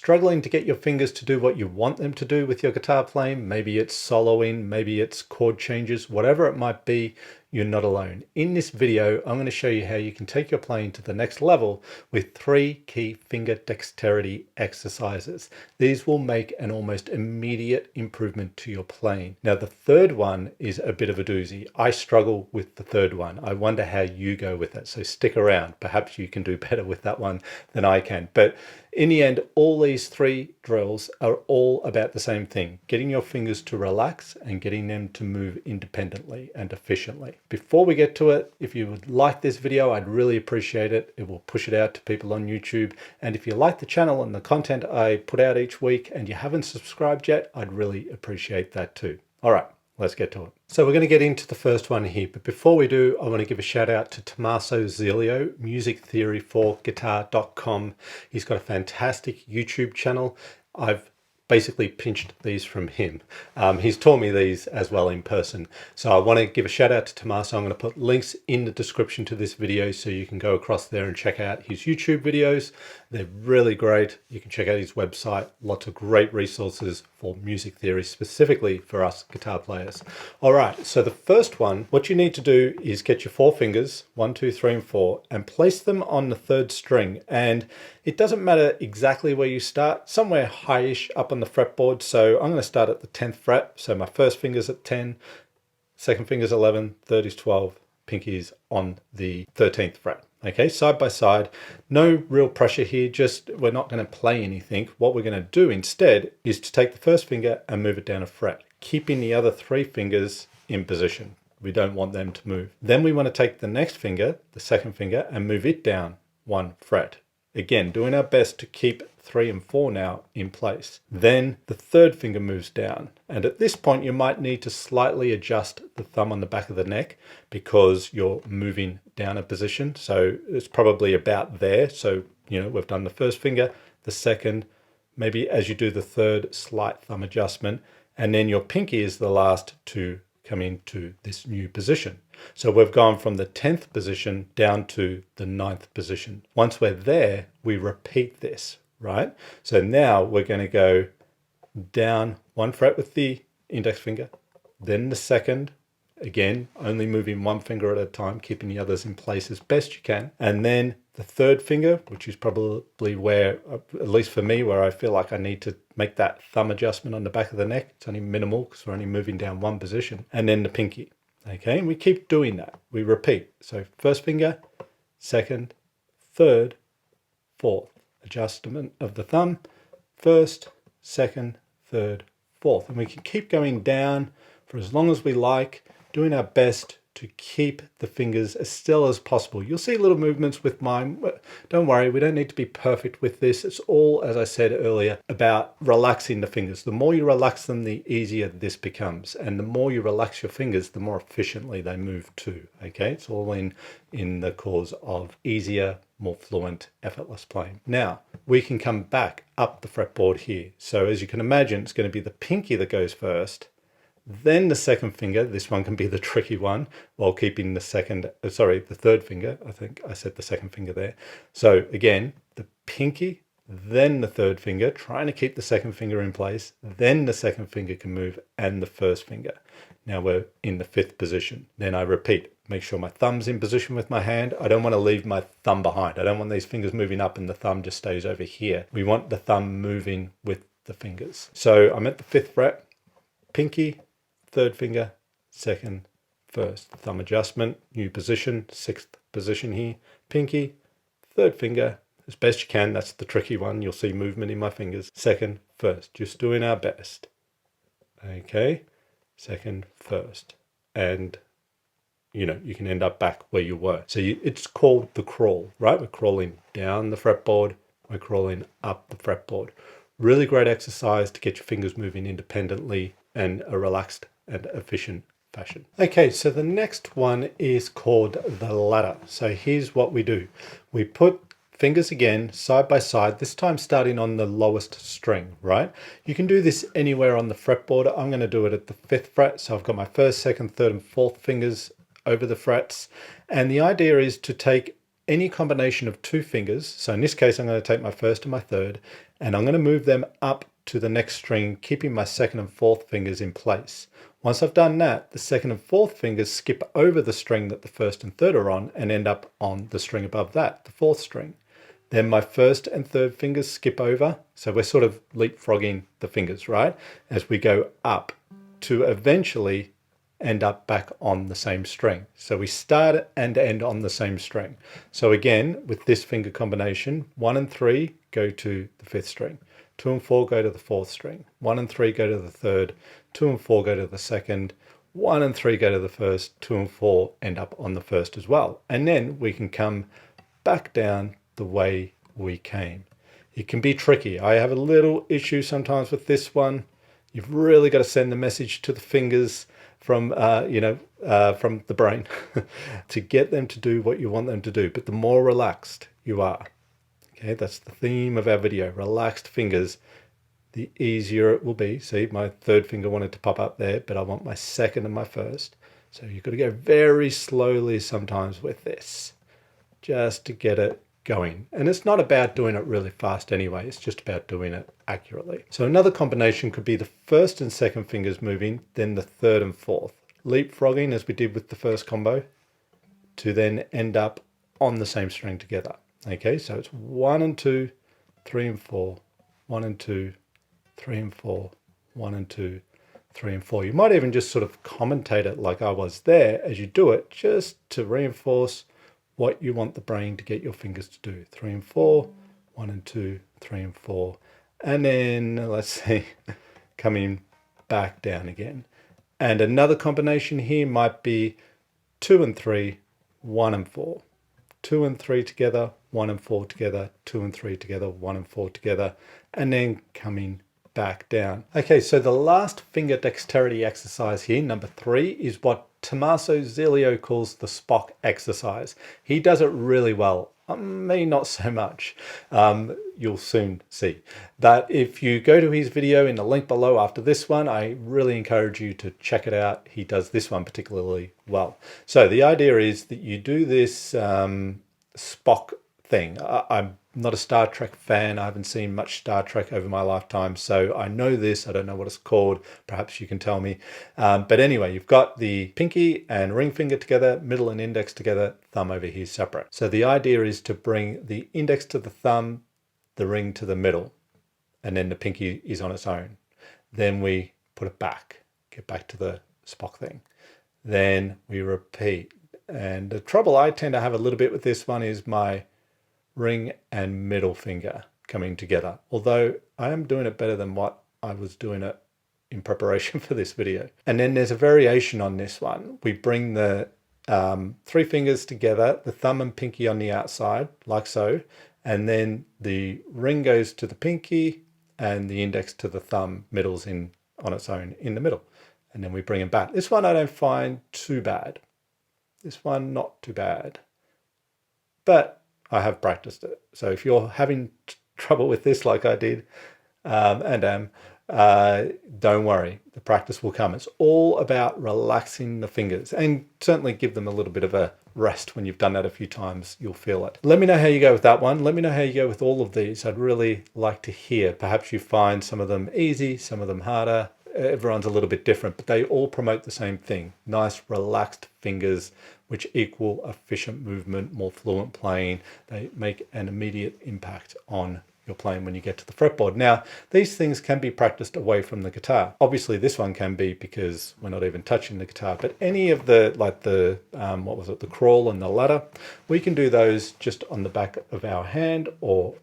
struggling to get your fingers to do what you want them to do with your guitar playing, maybe it's soloing, maybe it's chord changes, whatever it might be, you're not alone. In this video, I'm going to show you how you can take your playing to the next level with 3 key finger dexterity exercises. These will make an almost immediate improvement to your playing. Now, the third one is a bit of a doozy. I struggle with the third one. I wonder how you go with it. So stick around. Perhaps you can do better with that one than I can. But in the end, all these 3 drills are all about the same thing, getting your fingers to relax and getting them to move independently and efficiently. Before we get to it, if you would like this video, I'd really appreciate it. It will push it out to people on YouTube. And if you like the channel and the content I put out each week and you haven't subscribed yet, I'd really appreciate that too. All right. Let's get to it. So we're going to get into the first one here, but before we do, I want to give a shout out to Tommaso Zilio, musictheoryforguitar.com. He's got a fantastic YouTube channel. I've basically pinched these from him. He's taught me these as well in person. So I want to give a shout out to Tommaso. I'm going to put links in the description to this video so you can go across there and check out his YouTube videos. They're really great. You can check out his website. Lots of great resources for music theory, specifically for us guitar players. All right, so the first one, what you need to do is get your 4 fingers, 1, 2, 3, and 4, and place them on the 3rd string. And it doesn't matter exactly where you start, somewhere highish up on the fretboard. So I'm going to start at the 10th fret. So my first finger's at 10, second finger's 11, third is 12, pinky is on the 13th fret. Okay, side by side, no real pressure here, just we're not going to play anything. What we're going to do instead is to take the first finger and move it down a fret, keeping the other 3 fingers in position. We don't want them to move. Then we want to take the next finger, the second finger, and move it down 1 fret. Again, doing our best to keep 3 and 4 now in place. Then the 3rd finger moves down. And at this point, you might need to slightly adjust the thumb on the back of the neck because you're moving down a position. So it's probably about there. So, you know, we've done the first finger, the second, maybe as you do the 3rd, slight thumb adjustment. And then your pinky is the last to come into this new position. So we've gone from the 10th position down to the 9th position. Once we're there, we repeat this, right? So now we're going to go down 1 fret with the index finger, then the second, again, only moving 1 finger at a time, keeping the others in place as best you can. And then the 3rd finger, which is probably where, at least for me, where I feel like I need to make that thumb adjustment on the back of the neck. It's only minimal because we're only moving down 1 position. And then the pinky. Okay, and we keep doing that. We repeat. So first finger, second, 3rd, 4th. Adjustment of the thumb, 1st, 2nd, 3rd, 4th. And we can keep going down for as long as we like, doing our best to keep the fingers as still as possible. You'll see little movements with mine. Don't worry, we don't need to be perfect with this. It's all, as I said earlier, about relaxing the fingers. The more you relax them, the easier this becomes. And the more you relax your fingers, the more efficiently they move too. Okay, it's all in the cause of easier, more fluent, effortless playing. Now, we can come back up the fretboard here. So as you can imagine, it's going to be the pinky that goes first, then the second finger. This one can be the tricky one, while keeping the 3rd finger. I think I said the second finger there. So again, the pinky, then the 3rd finger, trying to keep the second finger in place, then the second finger can move, and the first finger. Now we're in the 5th position. Then I repeat, make sure my thumb's in position with my hand. I don't want to leave my thumb behind. I don't want these fingers moving up and the thumb just stays over here. We want the thumb moving with the fingers. So I'm at the 5th fret, pinky, 3rd finger, 2nd, 1st. Thumb adjustment, new position, 6th position here. Pinky, 3rd finger, as best you can. That's the tricky one. You'll see movement in my fingers. 2nd, 1st. Just doing our best. Okay, 2nd, 1st. And, you know, you can end up back where you were. So it's called the crawl, right? We're crawling down the fretboard. We're crawling up the fretboard. Really great exercise to get your fingers moving independently and a relaxed and efficient fashion. Okay, so the next one is called the ladder. So here's what we do. We put fingers again side by side, this time starting on the lowest string, right? You can do this anywhere on the fretboard. I'm going to do it at the 5th fret. So I've got my 1st, 2nd, 3rd, and 4th fingers over the frets. And the idea is to take any combination of 2 fingers. So in this case, I'm going to take my 1st and my 3rd and I'm going to move them up to the next string, keeping my second and fourth fingers in place. Once I've done that, the second and fourth fingers skip over the string that the first and third are on and end up on the string above that, the fourth string. Then my first and third fingers skip over. So we're sort of leapfrogging the fingers, right? As we go up to eventually end up back on the same string. So we start and end on the same string. So again, with this finger combination, 1 and 3 go to the fifth string. 2 and 4 go to the fourth string. 1 and 3 go to the third. 2 and 4 go to the second. 1 and 3 go to the first. 2 and 4 end up on the first as well. And then we can come back down the way we came. It can be tricky. I have a little issue sometimes with this one. You've really got to send the message to the fingers from from the brain to get them to do what you want them to do. But the more relaxed you are, okay, that's the theme of our video, relaxed fingers, the easier it will be. See, my third finger wanted to pop up there, but I want my second and my first. So you've got to go very slowly sometimes with this, just to get it going. And it's not about doing it really fast anyway, it's just about doing it accurately. So another combination could be the first and second fingers moving, then the third and fourth. Leapfrogging, as we did with the first combo, to then end up on the same string together. Okay, so it's 1 and 2, 3 and 4, 1 and 2, 3 and 4, 1 and 2, 3 and 4. You might even just sort of commentate it like I was there as you do it, just to reinforce what you want the brain to get your fingers to do. 3 and 4, 1 and 2, 3 and 4. And then, let's see, coming back down again. And another combination here might be 2 and 3, 1 and 4. 2 and 3 together, 1 and 4 together, 2 and 3 together, 1 and 4 together, and then coming back down. Okay, so the last finger dexterity exercise here, number 3, is what Tommaso Zilio calls the Spock exercise. He does it really well. Me, not so much. You'll soon see. But if you go to his video in the link below after this one, I really encourage you to check it out. He does this one particularly well. So the idea is that you do this Spock thing. I'm not a Star Trek fan. I haven't seen much Star Trek over my lifetime, so I know this. I don't know what it's called. Perhaps you can tell me. But anyway, you've got the pinky and ring finger together, middle and index together, thumb over here separate. So the idea is to bring the index to the thumb, the ring to the middle, and then the pinky is on its own. Then we put it back, get back to the Spock thing. Then we repeat. And the trouble I tend to have a little bit with this one is my ring and middle finger coming together, although I am doing it better than what I was doing it in preparation for this video. And then there's a variation on this one. We bring the 3 fingers together, the thumb and pinky on the outside, like so, and then the ring goes to the pinky and the index to the thumb, middle's in on its own in the middle, and then we bring them back. This one I don't find too bad. This one not too bad, but I have practiced it. So if you're having trouble with this like I did and am, don't worry, the practice will come. It's all about relaxing the fingers, and certainly give them a little bit of a rest. When you've done that a few times, you'll feel it. Let me know how you go with that one. Let me know how you go with all of these. I'd really like to hear. Perhaps you find some of them easy, some of them harder. Everyone's a little bit different, but they all promote the same thing. Nice, relaxed fingers, which equal efficient movement, more fluent playing. They make an immediate impact on your playing when you get to the fretboard. Now, these things can be practiced away from the guitar. Obviously, this one can be because we're not even touching the guitar, but any of the, like the, the crawl and the ladder, we can do those just on the back of our hand or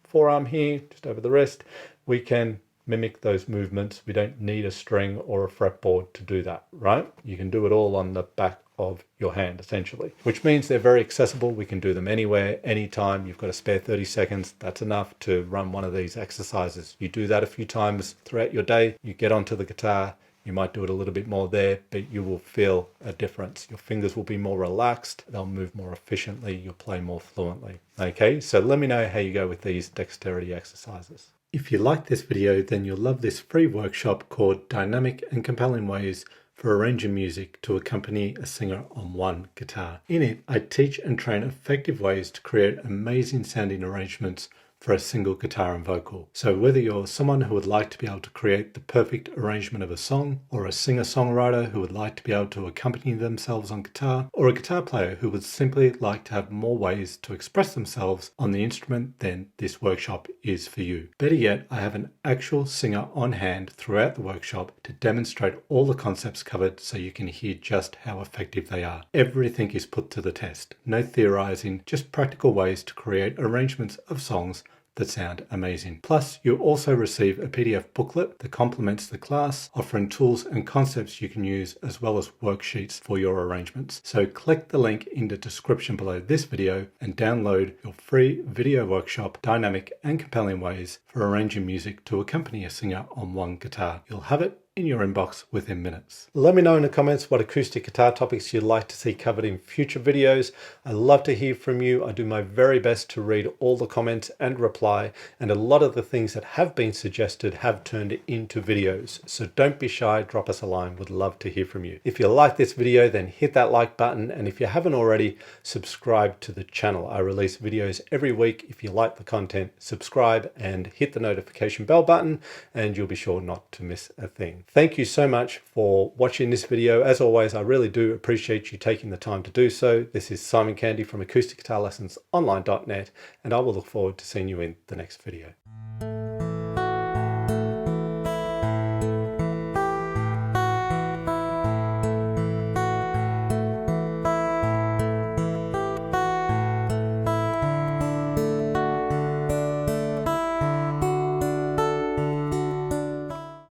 forearm here, just over the wrist. We can mimic those movements. We don't need a string or a fretboard to do that, right? You can do it all on the back of your hand, essentially, which means they're very accessible. We can do them anywhere, anytime. You've got a spare 30 seconds. That's enough to run one of these exercises. You do that a few times throughout your day. You get onto the guitar. You might do it a little bit more there, but you will feel a difference. Your fingers will be more relaxed. They'll move more efficiently. You'll play more fluently. Okay, so let me know how you go with these dexterity exercises. If you like this video, then you'll love this free workshop called Dynamic and Compelling Ways for Arranging Music to Accompany a Singer on One Guitar. In it, I teach and train effective ways to create amazing sounding arrangements for a single guitar and vocal. So whether you're someone who would like to be able to create the perfect arrangement of a song, or a singer-songwriter who would like to be able to accompany themselves on guitar, or a guitar player who would simply like to have more ways to express themselves on the instrument, then this workshop is for you. Better yet, I have an actual singer on hand throughout the workshop to demonstrate all the concepts covered so you can hear just how effective they are. Everything is put to the test. No theorizing, just practical ways to create arrangements of songs that sound amazing. Plus, you'll also receive a PDF booklet that complements the class, offering tools and concepts you can use as well as worksheets for your arrangements. So click the link in the description below this video and download your free video workshop, Dynamic and Compelling Ways for Arranging Music to Accompany a Singer on One Guitar. You'll have it in your inbox within minutes. Let me know in the comments what acoustic guitar topics you'd like to see covered in future videos. I love to hear from you. I do my very best to read all the comments and reply, and a lot of the things that have been suggested have turned into videos. So don't be shy, drop us a line. Would love to hear from you. If you like this video, then hit that like button, and if you haven't already, subscribe to the channel. I release videos every week. If you like the content, subscribe and hit the notification bell button, and you'll be sure not to miss a thing. Thank you so much for watching this video. As always, I really do appreciate you taking the time to do so. This is Simon Candy from acousticguitarlessonsonline.net, and I will look forward to seeing you in the next video.